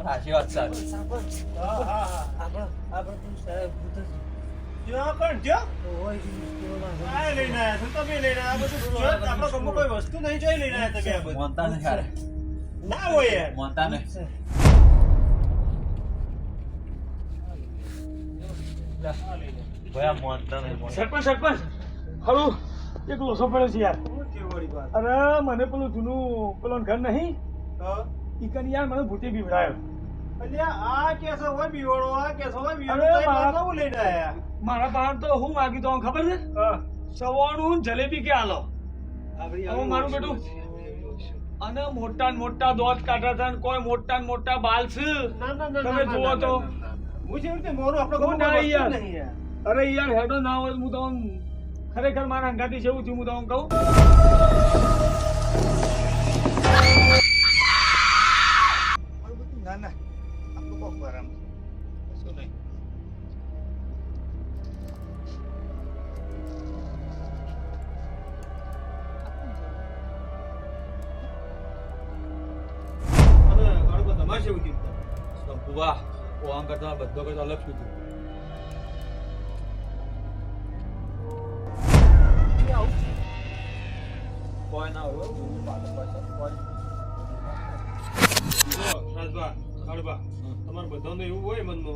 સાચી વાત સર. વસ્તુ નહીં જોઈ લઈને આવ્યા તમે. મોનતા નહીં યાર. ના હોય યાર. મોનતા નહીં. ભયા મોનતા નહીં. સરપંચ હારું એક લોસો પડ્યો છે યાર. અરે મને પેલું જૂનું પેલું ઘર નહીં ઈકન યાર મને ભૂતે બીવડાયો. આ કેસો હોય બીવડો, આ કેસો હોય બીવડો. અરે તો મારા લઈને આયા. મારા બહાર તો હું માગી તો ખબર છે સવાણું જલેબી કે આલો હવે મારું બેટું અને મોટા ને મોટા દોત કાઢા હતા ને કોઈ મોટા ને મોટા બાલ છે તમે જુઓ તો હું છે રીતે મોરું આપણો હું ગમો ના વસ્તુ યાર. નહીં યાર. અરે યાર હેડો ના હોય હું તો આમ ખરેખર મારા અંગાથી છે એવું થયું હું તો આમ કહું ના ના આપણું કોક બરામ શું નહીં. અને બાળકો તમારે શું કીધું? સંપુવા ઓમ કરતા બધો કરતા અલગ શું થયું? કોઈ ના હોય પાછળ કોઈ જો રાજભા કાળભા તમારે બધાનું એવું હોય મનમાં તો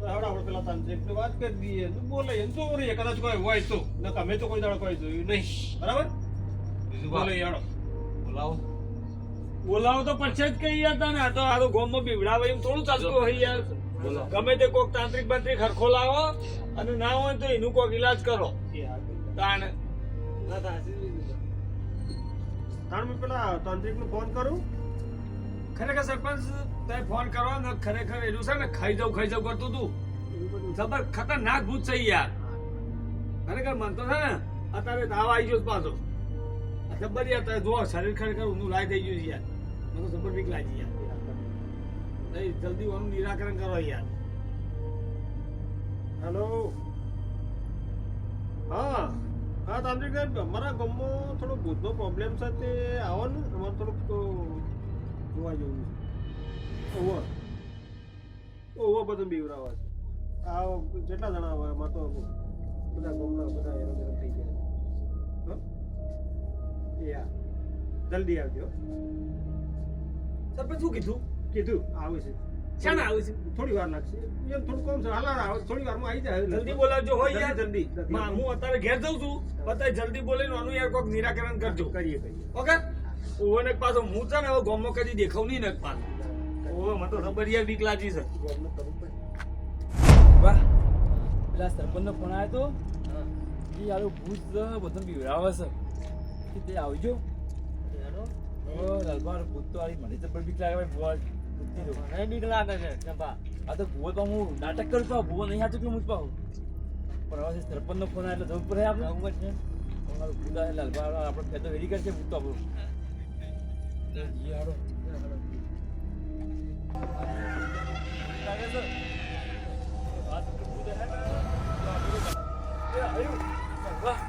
હવે આપણે પેલા તાંત્રિકને વાત કરી દઈએ તો બોલે એમ તો રે કદાચ કોઈ હોય તો ન અમે તો કોઈ દાડો કોઈ જોયું નહીં બરાબર બીજું બોલે યાડો બોલાવો. બોલાવો તો પછી જ કઈ હતા ને આ તો આરો ગોમમાં બીવડાવે એમ થોડું ચાલતું હોય યાર બોલો. ગમે તે કોક તાંત્રિક બાંત્રિક હરખો લાવો અને ના હોય તો એનું કોક ઈલાજ કરો તાણ ના થાય તાણ મેં પેલા તાંત્રિકને ફોન કરું. ખરેખર સરપંચ તે ફોન કરવા ને ખરેખર એનું છે ને ખાઈ જાવ કરતું તું જબર ખતરનાક ભૂત છે યાર ખરેખર મન તો છે ને અત્યારે તાવ આવી ગયો છે પાછો જબર યાર તારે જો શરીર ખરેખર ઊંધું લાઈ થઈ ગયું છે યાર મને તો જબર બીક લાગી યાર નહીં જલ્દી ઓનું નિરાકરણ કરો યાર હેલો હા હા તાંત્રિક સાહેબ અમારા ગામમાં થોડો ભૂતનો પ્રોબ્લેમ છે તે આવો ને અમારે થોડુંક જોવા જેવું છે ઓવો બધું બીવરાવા છે આ જેટલા જણા હોય અમારે તો બધા ગામના બધા હેરાન થઈ ગયા છે યા જલ્દી આવજો. સરપંચ શું કીધું કીધું આવે છે શાના આવે છે થોડી વાર લાગશે એમ થોડું કોમ છે હાલા થોડી વારમાં આવી જાય જલ્દી બોલાવજો હોય યાર જલ્દી હું અત્યારે ઘેર જઉં છું બતાય જલ્દી બોલીને આનું યાર કોઈક નિરાકરણ કરજો કરીએ ઓકે ઓને પાછો હું છે ને હવે ગામમાં કદી દેખાવ નહીં ને પાછો ઓવે મને તો ખબર યાર બીક લાગી છે વાહ પેલા સરપંચનો ફોન આવ્યો તો એ આલું ભૂત બધું બીવડાવે છે કે તે આવજો. ઓ લાલબાર ભૂત તો આલી મને તો પણ બીક લાગે ભાઈ ભૂવા ભૂતની તો મને બીક લાગે છે ચંપા આ તો ભૂવો તો હું નાટક કરું છું ભૂવો નહીં સાચું કે હું જ પાઉં પણ હવે સરપંચનો ફોન આવ્યો એટલે જવું પડે આપણે આવું છે તમારું ભૂત આવે લાલબાર આપણે પેલો વેરી કરશે ભૂત તો આપણું જી હાડો લાગે છે વાત તો ભૂત હે એ આયુ વાહ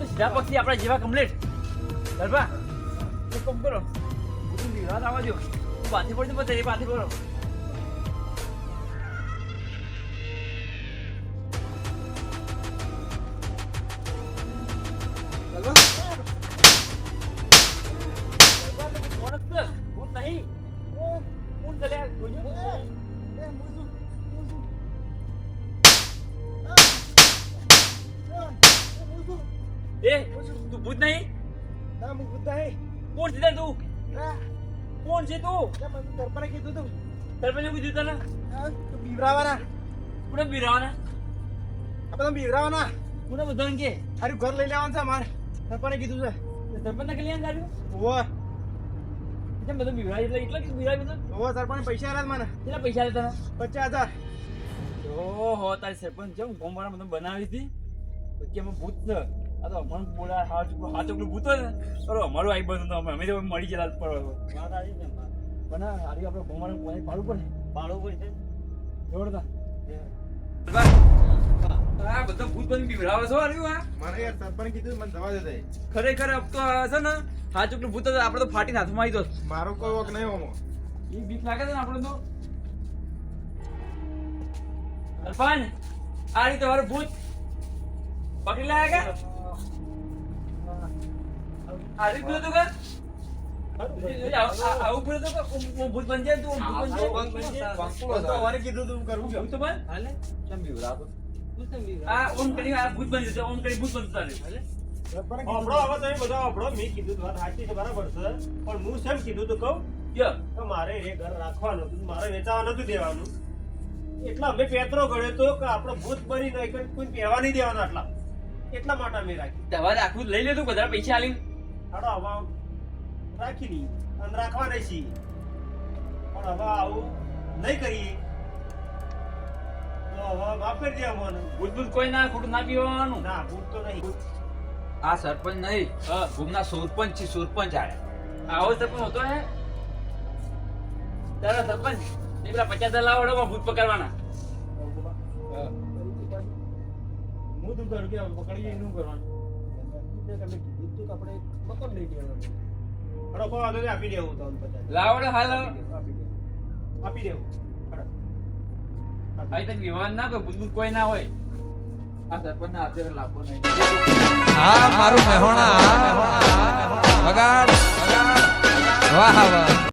સીધા પક્ષી આપણા જેવા કમ્પ્લીટ ગરબા એક કામ કરો બધું નિરાશ આવવા દો હું બાથી પડતી બધે એ બાથી કરો તું ભૂત નહીં ના હું ભૂત નહીં કોણ છે તું કોણ છે તું મને દરબારે કીધું તું સરપંચે પૂછ્યું તને બીવરાવાના કોને બિરાવાના આપણે બીવરાવાના કોને બધાને કે અરે ઘર લઈ લેવાનું છે મારે સરપંચે કીધું છે સરપંચને કલ્યાણ કાઢ્યું ઓવો કેમ બધું બિરાય એટલે કે બિરાય બધું ઓવો સરપંચ પૈસા આલ્યા મને કેટલા પૈસા લે તને 50,000 ઓહો તારી સરપંચ છે ગોમવાળા બધું બનાવી હતી પછી અમે ભૂત છે આ તો અમણ બોલા હાચોકલું ભૂત હોય ને બરો અમારું આવી બધું અમે તો મળી ગયેલા પર પણ આરી આપણે ગોમવાળા કોઈ પાડવું પડે જોરદાર આ બધા ભૂત બની બિરાવે છો આર્યું આ મને યાર સરપંચ કીધું મને દવા દે દે ખરેખર અબ તો છે ને હાચોકલું ભૂત હતું આપણે તો ફાટીને હાથમાં આવી જતો મારો કોઈ વોક નહીં હોમો એ બીક લાગે છે ને આપણે તો સરપંચ આ રીતે તમારું ભૂત પકડી લાયા કે આ રીતે ભૂત હતું કે આવું ભૂત હતું કે ભૂત બની જાય તું ભૂત બની જાય તમારે કીધું તું કરું ભૂત તો બન હાલે ચમ બીવરાતો આ ઓમ કરી આ ભૂત બની જશે ઓમ કરી ભૂત બનતું ચાલે હાલે આપણો હવે તમે બધા આપણો મેં કીધું વાત સાચી છે બરાબર છે પણ હું શેમ કીધું તો કહું યો કે મારે એ ઘર રાખવાનું હતું મારે વેચાવા નતું દેવાનું એટલા અમે પેતરો ગણ્યો તો કે આપણો ભૂત બની નહીં કોઈ પહેવા નહીં દેવાના આટલા એટલા માટે અમે રાખી દવા રાખવું લઈ લેતું બધા પૈસા આલી હાડો હવે રાખી દી અને રાખવા નહીં છીએ પણ હવે આવું નહીં કરીએ તો હવે માફ કરી દે અમને ભૂત ભૂત કોઈ ના ખોટું ના પીવાનું ના ભૂત તો નહીં આ સરપંચ નહીં ગુમના સરપંચ છે સરપંચ આડે આવો સરપંચ હોતો હે તારા સરપંચ એ પેલા 50,000 લાવો ભૂત પકડવાના હું તું કરું કે પકડીએ એનું કરવાનું તમે કીધું તું કે આપણે પકડ લઈ દેવાનું હડો કોઈ વાંધો નહીં આપી દેવું તો 50,000 લાવડે હાલ આપી દેવું હડો અહીં તક વિવાદ ના કોઈ ભૂત ભૂત કોઈ ના હોય આ સરપંચ ના હાથે લાભો નહીં હા મારું મહેણા વગાડ વાહ વાહ